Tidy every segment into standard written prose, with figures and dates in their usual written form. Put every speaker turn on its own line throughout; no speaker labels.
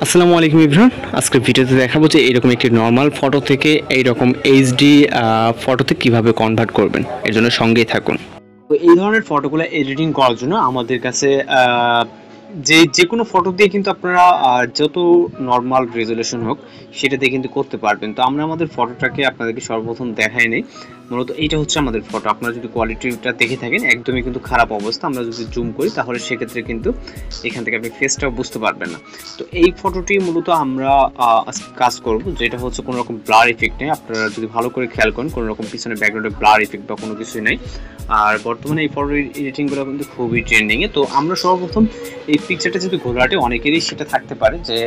আসসালামু আলাইকুম এভরিওয়ান। আজকের ভিডিওতে দেখাবো যে এরকম একটি নর্মাল ফটো থেকে এইরকম এইচডি ফটোতে কিভাবে কনভার্ট করবেন। এর জন্য সঙ্গেই থাকুন। তো এই ধরনের ফটোগুলো এডিটিং করার জন্য আমাদের কাছে যে কোনো ফটো দিয়ে কিন্তু আপনারা যত নর্মাল রেজলিউশন হোক সেটা দিয়ে কিন্তু করতে পারবেন। তো আমরা আমাদের ফটোটাকে আপনাদেরকে সর্বপ্রথম দেখাই নেই। মূলত এইটা হচ্ছে আমাদের ফটো। আপনারা যদি কোয়ালিটিটা দেখে থাকেন একদমই কিন্তু খারাপ অবস্থা। আমরা যদি জুম করি তাহলে সেক্ষেত্রে কিন্তু এখান থেকে আপনি ফেসটাও বুঝতে পারবেন না। তো এই ফটোটি মূলত আমরা কাজ করব, যেটা হচ্ছে কোনো রকম ব্লার ইফেক্ট নেই। আপনারা যদি ভালো করে খেয়াল করেন কোনো রকম পিছনে ব্যাকগ্রাউন্ডে ব্লার ইফেক্ট বা কোনো কিছুই নেই। আর বর্তমানে এই ফটো এডিটিংগুলো কিন্তু খুবই ট্রেন্ডিংয়ে। তো আমরা সর্বপ্রথম এই পিকচারটা যদি ঘোলাটে অনেকেরই সেটা থাকতে পারে যে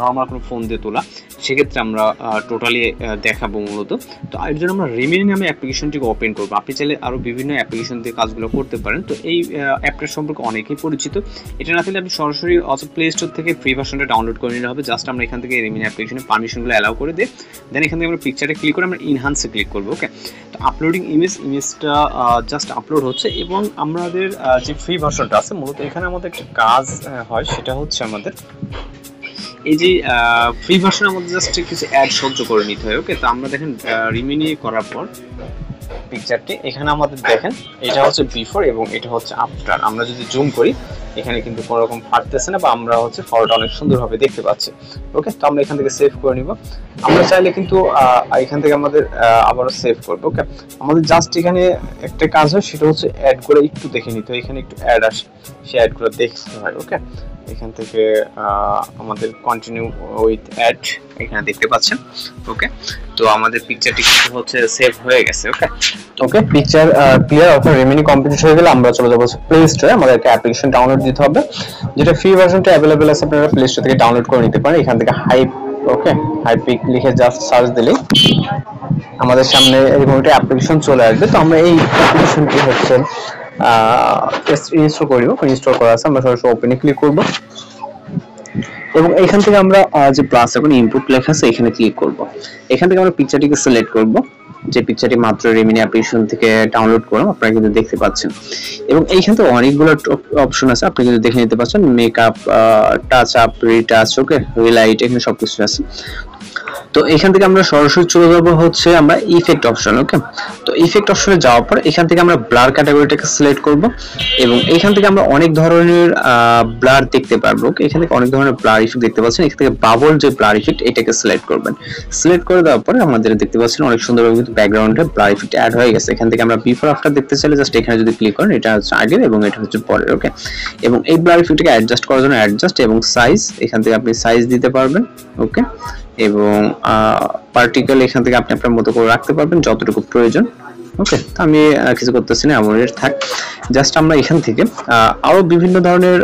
নর্মাল কোনো ফোন দিয়ে তোলা, সেক্ষেত্রে আমরা টোটালি দেখাবো মূলত। তো এর জন্য আমরা রিমিনি নামে অ্যাপ্লিকেশনটিকে ওপেন করবো। আপনি চাইলে আরও বিভিন্ন অ্যাপ্লিকেশন দিয়ে কাজগুলো করতে পারেন। তো এই অ্যাপটার সম্পর্কে অনেকেই পরিচিত। এটা না থাকলে আপনি সরাসরি প্লে স্টোর থেকে ফ্রি ভার্সনটা ডাউনলোড করে নিতে হবে। জাস্ট আমরা এখান থেকে রিমিনি অ্যাপ্লিকেশনের পারমিশনগুলো অ্যালাউ করে দিয়ে দেন এখান থেকে আমরা পিকচারে ক্লিক করে আমরা ইনহান্সে ক্লিক করবো। ওকে, তো আপলোডিং ইমেজটা জাস্ট আপলোড হচ্ছে এবং আমাদের যে ফ্রি ভার্সনটা আছে মূলত এখানে আমাদের একটা কাজ হয়, সেটা হচ্ছে আমাদের এই যে ফ্রি ভার্সন আমাদের জাস্ট কিছু অ্যাড সহ্য করে নিতে হয়। ওকে, তো আমরা দেখেন রিমিনি করার পর পিকচারটি এখানে আমাদের দেখেন এটা হচ্ছে বিফোর এবং এটা হচ্ছে আফটার। আমরা যদি জুম করি এখানে কিন্তু কোনো রকম ফাটতেছে না বা আমরা হচ্ছে ফটোটা অনেক সুন্দরভাবে দেখতে পাচ্ছি। ওকে, তো আমরা এখান থেকে সেভ করে নিব। আমরা চাইলে কিন্তু এখান থেকে আমাদের আবারও সেভ করবো। ওকে, আমাদের জাস্ট এখানে একটা কাজ হয়, সেটা হচ্ছে অ্যাডগুলো একটু দেখে নিতে হয়। এখানে একটু অ্যাড আসে, সেই অ্যাডগুলো দেখতে হয়। ওকে, এখান থেকে আমাদের কন্টিনিউ উইথ অ্যাড এখানে দেখতে পাচ্ছেন। ওকে, তো আমাদের পিকচারটি কিন্তু হচ্ছে সেভ হয়ে গেছে। ওকে ওকে, পিকচার ক্লিয়ার অর্থাৎ রিমিনি কমপ্লিট হয়ে গেলে আমরা চলে যাবো প্লে স্টোরে। আমাদের একটা অ্যাপ্লিকেশন ডাউনলোড দিতে হবে, যেটা ফ্রি ভার্সনটা অ্যাভেলেবল আছে, আপনারা প্লে স্টোর থেকে ডাউনলোড করে নিতে পারেন। এখান থেকে হাইপ, ওকে, হাইপিক লিখে জাস্ট সার্চ দিলে আমাদের সামনে এরকম একটা অ্যাপ্লিকেশন চলে আসবে। তো আমরা এই অ্যাপ্লিকেশনটি হচ্ছে ইনস্টল করব। ইনস্টল করা আছে, আমরা সরাসরি ওপেনে ক্লিক করব এবং এখান থেকে আমরা যে প্লাস এখন ইনপুট লেখা আছে এখানে ক্লিক করব। এখান থেকে আমরা পিকচারটিকে সিলেক্ট করব, যে পিকচারটি মাত্র রিমিনি অ্যাপ্লিকেশন থেকে ডাউনলোড করলাম, আপনারা কিন্তু দেখতে পাচ্ছেন। এবং এইখান থেকে অনেকগুলো অপশন আছে, আপনি কিন্তু দেখে নিতে পাচ্ছেন। মেকআপ, টাচ আপ, রিটাচ, ওকে, রিলাইট, এখানে সবকিছু আছে। তো এখান থেকে আমরা সরাসরি চলে যাব হচ্ছে আমরা ইফেক্ট অপশন। ওকে, তো ইফেক্ট অপশনে যাওয়ার পর এখান থেকে আমরা ব্লার ক্যাটাগরিটাকে সিলেক্ট করব এবং এখান থেকে আমরা অনেক ধরনের ব্লার দেখতে পারবো। ওকে, এখান থেকে অনেক ধরনের ব্লার ইফেক্ট দেখতে পাচ্ছেন। এখান থেকে বাবল যে ব্লার ইফেক্ট এটাকে সিলেক্ট করবেন। সিলেক্ট করে দেওয়ার পরে আমাদের দেখতে পাচ্ছেন অনেক সুন্দরভাবে কিন্তু ব্যাকগ্রাউন্ডে ব্লার ইফেক্ট অ্যাড হয়ে গেছে। এখান থেকে আমরা বিফোর আফটার দেখতে চাইলে জাস্ট এখানে যদি ক্লিক করেন, এটা হচ্ছে আগের এবং এটা হচ্ছে পরের। ওকে, এবং এই ব্লার ইফেক্টটাকে অ্যাডজাস্ট করার জন্য অ্যাডজাস্ট এবং সাইজ, এখান থেকে আপনি সাইজ দিতে পারবেন। ওকে, এবং পার্টিকেল এখান থেকে আপনি আপনার মতো করে রাখতে পারবেন যতটুকু প্রয়োজন। ওকে, তো আমি কিছু করতেছি না, আমার থাক। জাস্ট আমরা এখান থেকে আরো বিভিন্ন ধরনের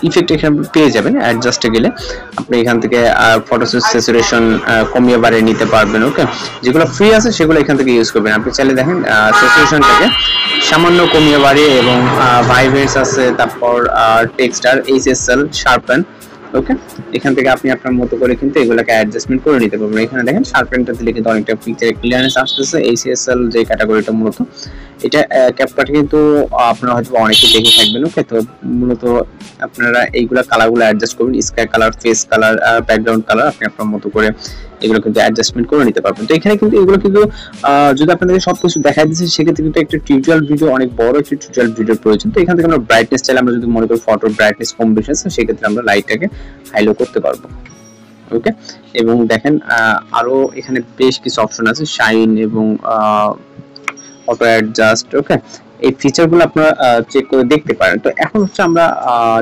ইফেক্ট এখানে পেয়ে যাবেন। অ্যাডজাস্টে গেলে আপনি এখান থেকে ফটো স্যাচুরেশন কমিয়ে বাড়িয়ে নিতে পারবেন। ওকে, যেগুলো ফ্রি আছে সেগুলো এখান থেকে ইউজ করবেন। আপনি চাইলে দেখেন স্যাচুরেশনটাকে সামান্য কমিয়ে বাড়িয়ে এবং ভাইব্রেন্স আছে, তারপর টেক্সচার, এইচএসএল, শার্পেন। ওকে, এখান থেকে আপনি আপনার মতো করে কিন্তু এগুলোকে অ্যাডজাস্টমেন্ট করে নিতে পারবেন। এখানে দেখেন শার্পেনটা দিলে কিন্তু অনেকটা পিকচারে ক্লিয়ারেন্স আসতেছে। এইচএসএল যে ক্যাটাগরিটা মূলত এটা ক্যাপকাট কিন্তু আপনারা হয়তো অনেকেই দেখে থাকবেন। ওকে, তো মূলত আপনারা এইগুলা কালারগুলো অ্যাডজাস্ট করবেন, sky colour, face colour, background colour, আপনি আপনার মতো করে এগুলো কিন্তু অ্যাডজাস্টমেন্ট করে নিতে পারবেন। তো এখানে কিন্তু এগুলো কিন্তু যদি আপনাদেরকে সবকিছু দেখাই দিচ্ছি সেক্ষেত্রে কিন্তু একটা টিউটোরিয়াল ভিডিও, অনেক বড় একটা টিউটোরিয়াল ভিডিওর প্রয়োজন। তো এখান থেকে আমরা ব্রাইটনেস চাইলে আমরা যদি মনে করি ফটোর ব্রাইটনেস কম বেশি আছে, সেক্ষেত্রে আমরা লাইটটাকে হাইলো করতে পারবো। ওকে, এবং দেখেন আরো এখানে বেশ কিছু অপশন আছে, শাইন এবং অটো অ্যাডজাস্ট। ওকে, এই ফিচারগুলো আপনারা চেক করে দেখতে পারেন। তো এখন হচ্ছে আমরা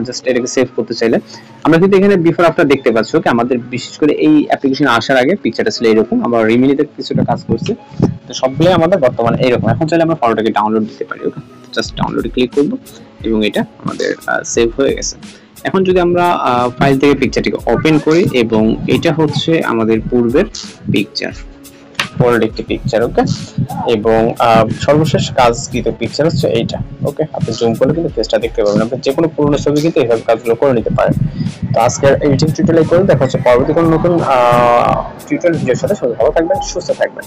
জাস্ট এটাকে সেভ করতে চাইলে আমরা কিন্তু এখানে বিফোর আফটার দেখতে পাচ্ছি। ওকে, আমাদের বিশেষ করে এই অ্যাপ্লিকেশন আসার আগে পিকচারটা ছিল এরকম, আমরা রিমিনিতে কিছুটা কাজ করছি। তো সবগুলোই আমাদের বর্তমানে এরকম। এখন চাইলে আমরা ফটোটাকে ডাউনলোড দিতে পারি। ওকে, জাস্ট ডাউনলোডে ক্লিক করব এবং এটা আমাদের সেভ হয়ে গেছে। এখন যদি আমরা ফাইল থেকে পিকচারটিকে ওপেন করি এবং এটা হচ্ছে আমাদের পূর্বের পিকচার, পরের একটি পিকচার। ওকে, এবং সর্বশেষ কাজকৃত পিকচার হচ্ছে এইটা। ওকে, আপনি জুম করলে কিন্তু ফেসটা দেখতে পাবেন। আপনি যে কোনো পুরনো ছবি কিন্তু এইভাবে কাজগুলো করে নিতে পারেন। তো আজকের এডিটিং টিউটোরিয়াল করে দেখা হচ্ছে পরবর্তী কোনো নতুন টিউটোরিয়াল ভিডিওর সাথে। ভালো থাকবেন, সুস্থ থাকবেন।